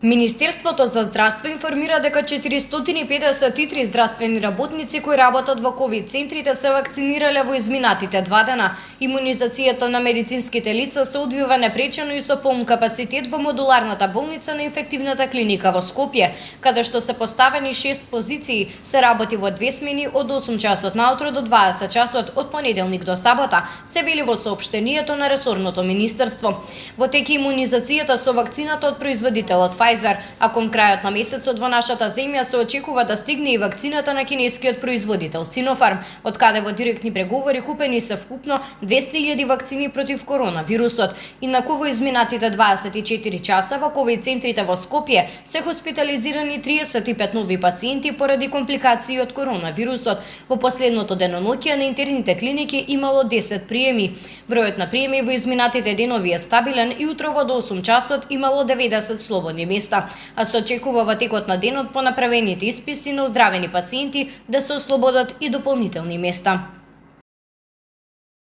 Министерството за здравство информира дека 453 здравствени работници кои работат во ковид центрите се вакцинирале во изминатите 2 дена. Имунизацијата на медицинските лица се одвива непречено и со полн капацитет во модуларната болница на инфективната клиника во Скопје, каде што се поставени 6 позиции, се работи во 2 смени од 8 часот наутро до 20 часот од понеделник до сабота, се вели во соопштението на ресорното министерство. Во теке имунизацијата со вакцината од производителот Pfizer, а кон крајот на месецот во нашата земја се очекува да стигне и вакцината на кинескиот производител Sinopharm, од каде во директни преговори купени се вкупно 200.000 вакцини против коронавирусот. Инаку во изминатите 24 часа во ковид центрите во Скопје се хоспитализирани 35 нови пациенти поради компликации од коронавирусот. Во последното деноноќе на интерните клиники имало 10 приеми. Бројот на приеми во изминатите денови е стабилен и утрово до 8 часот имало 90 слободни места, а се очекува во текот на денот по направените исписи на оздравени пациенти да се ослободат и дополнителни места.